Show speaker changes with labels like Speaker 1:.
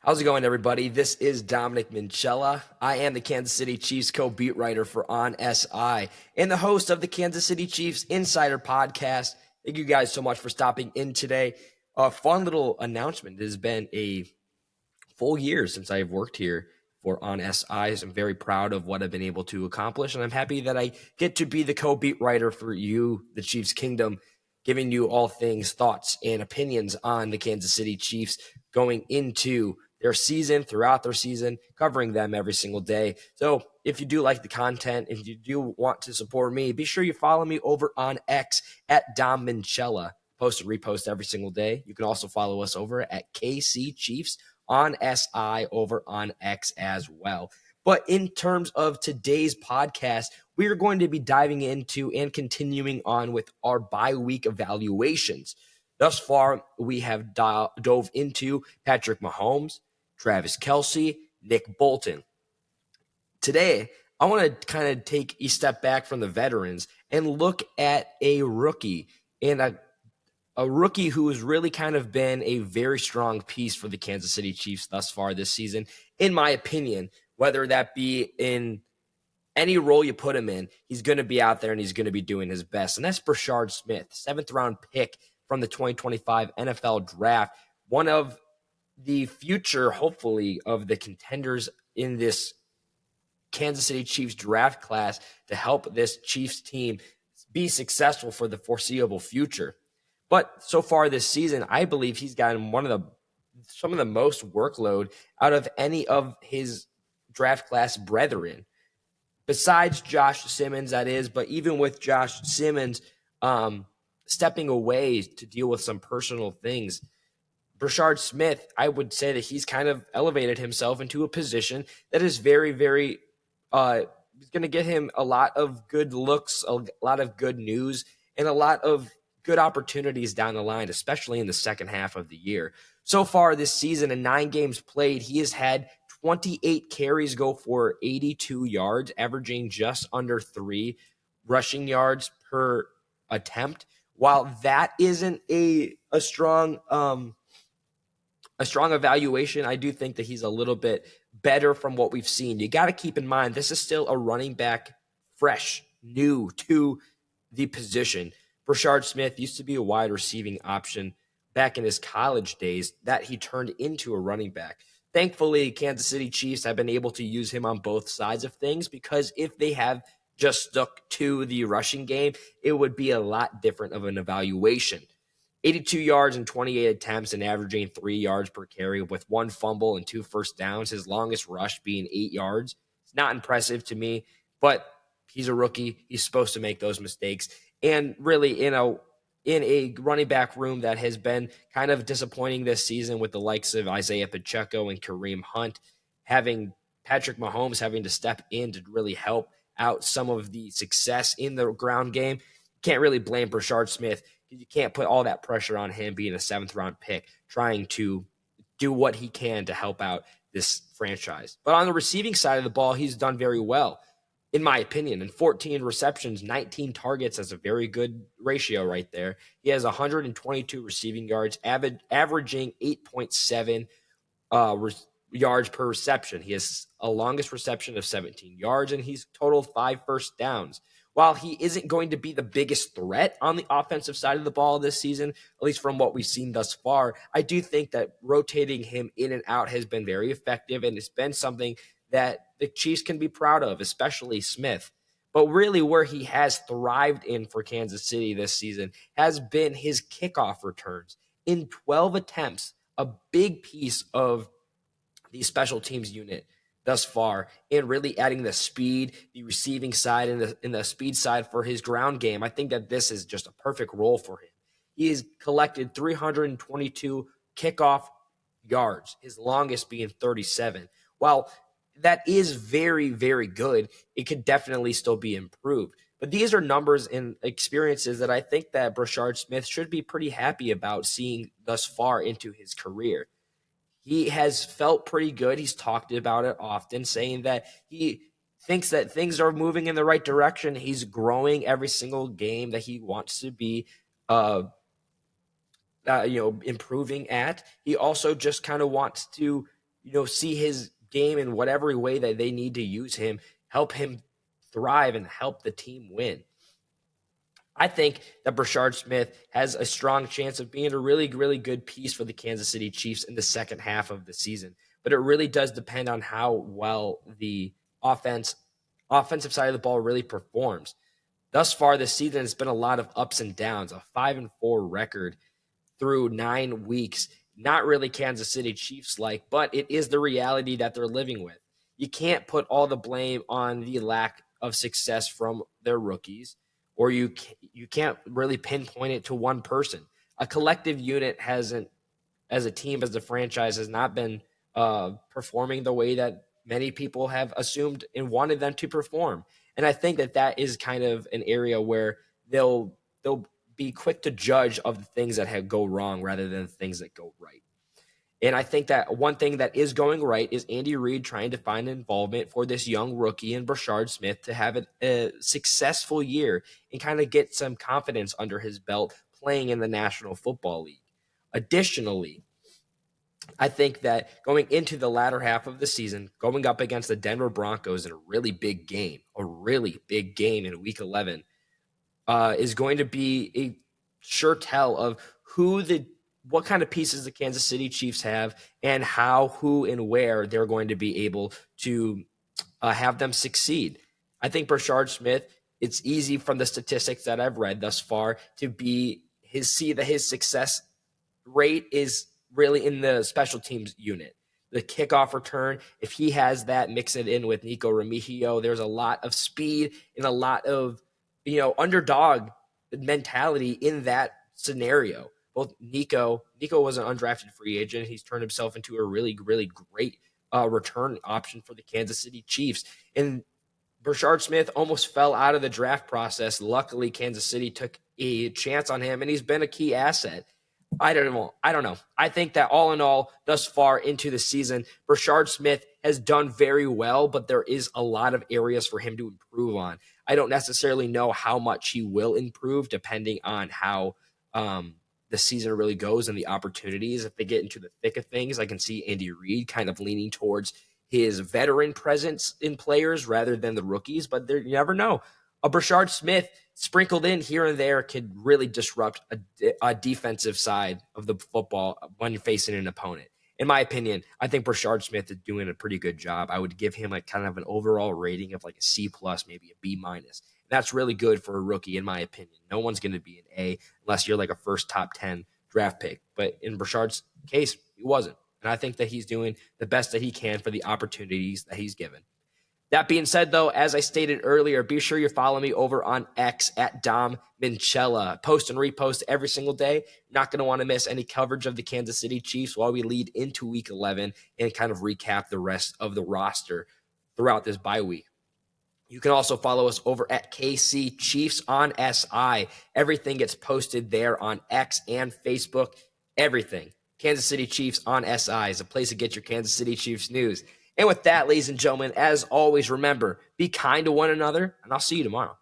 Speaker 1: How's it going, everybody? This is Dominic Minchella. I am the Kansas City Chiefs co-beat writer for On SI and the host of the Kansas City Chiefs Insider Podcast. Thank you guys so much for stopping in today. A fun little announcement. It has been a full year since I've worked here for On SI. So I'm very proud of what I've been able to accomplish, and I'm happy that I get to be the co-beat writer for you, the Chiefs Kingdom, giving you all things, thoughts, and opinions on the Kansas City Chiefs going into their season, throughout their season, covering them every single day. So if you do like the content, if you do want to support me, be sure you follow me over on X at Dom Minchella. Post and repost every single day. You can also follow us over at KC Chiefs on SI over on X as well. But in terms of today's podcast, we are going to be diving into and continuing on with our bye-week evaluations. Thus far, we have dove into Patrick Mahomes, Travis Kelce, Nick Bolton. Today, I want to kind of take a step back from the veterans and look at a rookie and a rookie who has really kind of been a very strong piece for the Kansas City Chiefs thus far this season, in my opinion, whether that be in any role you put him in, he's going to be out there and he's going to be doing his best. And that's Brashard Smith, 7th-round pick from the 2025 NFL Draft, one of the future, hopefully, of the contenders in this Kansas City Chiefs draft class to help this Chiefs team be successful for the foreseeable future. But so far this season, I believe he's gotten some of the most workload out of any of his draft class brethren, besides Josh Simmons, that is. But even with Josh Simmons stepping away to deal with some personal things, Brashard Smith, I would say that he's kind of elevated himself into a position that is very, very going to get him a lot of good looks, a lot of good news, and a lot of good opportunities down the line, especially in the second half of the year. So far this season, in 9 games played, he has had 28 carries go for 82 yards, averaging just under 3 rushing yards per attempt. While that isn't a strong evaluation, I do think that he's a little bit better from what we've seen. You got to keep in mind, this is still a running back, fresh, new to the position. Brashard Smith used to be a wide receiving option back in his college days that he turned into a running back. Thankfully, Kansas City Chiefs have been able to use him on both sides of things, because if they have just stuck to the rushing game, it would be a lot different of an evaluation. 82 yards and 28 attempts and averaging 3 yards per carry with 1 fumble and 2 first downs, his longest rush being 8 yards. It's not impressive to me, but he's a rookie. He's supposed to make those mistakes. And really, in a running back room that has been kind of disappointing this season with the likes of Isaiah Pacheco and Kareem Hunt, having Patrick Mahomes having to step in to really help out some of the success in the ground game, can't really blame Brashard Smith. You can't put all that pressure on him being a 7th-round pick, trying to do what he can to help out this franchise. But on the receiving side of the ball, he's done very well, in my opinion. In 14 receptions, 19 targets, that's a very good ratio right there. He has 122 receiving yards, averaging 8.7 yards per reception. He has a longest reception of 17 yards, and he's totaled 5 first downs. While he isn't going to be the biggest threat on the offensive side of the ball this season, at least from what we've seen thus far, I do think that rotating him in and out has been very effective, and it's been something that the Chiefs can be proud of, especially Smith. But really where he has thrived in for Kansas City this season has been his kickoff returns. In 12 attempts, a big piece of the special teams unit thus far, and really adding the speed, the receiving side, and the speed side for his ground game. I think that this is just a perfect role for him. He has collected 322 kickoff yards, his longest being 37. While that is very, very good, it could definitely still be improved. But these are numbers and experiences that I think that Brashard Smith should be pretty happy about seeing thus far into his career. He has felt pretty good. He's talked about it often, saying that he thinks that things are moving in the right direction. He's growing every single game that he wants to be improving at. He also just kind of wants to, see his game in whatever way that they need to use him, help him thrive and help the team win. I think that Brashard Smith has a strong chance of being a really, really good piece for the Kansas City Chiefs in the second half of the season. But it really does depend on how well the offensive side of the ball really performs. Thus far this season, it's been a lot of ups and downs, a 5-4 record through 9 weeks. Not really Kansas City Chiefs like, but it is the reality that they're living with. You can't put all the blame on the lack of success from their rookies, or you can't really pinpoint it to one person. A collective unit hasn't, as a team, as a franchise, has not been performing the way that many people have assumed and wanted them to perform. And I think that is kind of an area where they'll be quick to judge of the things that go wrong rather than the things that go right. And I think that one thing that is going right is Andy Reid trying to find involvement for this young rookie in Brashard Smith to have a successful year and kind of get some confidence under his belt playing in the National Football League. Additionally, I think that going into the latter half of the season, going up against the Denver Broncos in a really big game in Week 11, is going to be a sure tell of what kind of pieces the Kansas City Chiefs have and how, who, and where they're going to be able to have them succeed. I think Brashard Smith, it's easy from the statistics that I've read thus far to see that his success rate is really in the special teams unit. The kickoff return, if he has that, mix it in with Nico Remigio, there's a lot of speed and a lot of underdog mentality in that scenario. Both Nico was an undrafted free agent. He's turned himself into a really, really great return option for the Kansas City Chiefs. And Brashard Smith almost fell out of the draft process. Luckily, Kansas City took a chance on him, and he's been a key asset. I don't know. I think that all in all, thus far into the season, Brashard Smith has done very well, but there is a lot of areas for him to improve on. I don't necessarily know how much he will improve depending on how the season really goes and the opportunities. If they get into the thick of things, I can see Andy Reid kind of leaning towards his veteran presence in players rather than the rookies, but you never know. A Brashard Smith sprinkled in here and there could really disrupt a defensive side of the football when you're facing an opponent. In my opinion, I think Brashard Smith is doing a pretty good job. I would give him kind of an overall rating of like a C+, maybe a B-. That's really good for a rookie, in my opinion. No one's going to be an A unless you're like a first top 10 draft pick. But in Brashard's case, he wasn't. And I think that he's doing the best that he can for the opportunities that he's given. That being said, though, as I stated earlier, be sure you follow me over on X at Dom Minchella. Post and repost every single day. You're not going to want to miss any coverage of the Kansas City Chiefs while we lead into Week 11 and kind of recap the rest of the roster throughout this bye week. You can also follow us over at KC Chiefs on SI. Everything gets posted there on X and Facebook. Everything. Kansas City Chiefs on SI is a place to get your Kansas City Chiefs news. And with that, ladies and gentlemen, as always, remember, be kind to one another, and I'll see you tomorrow.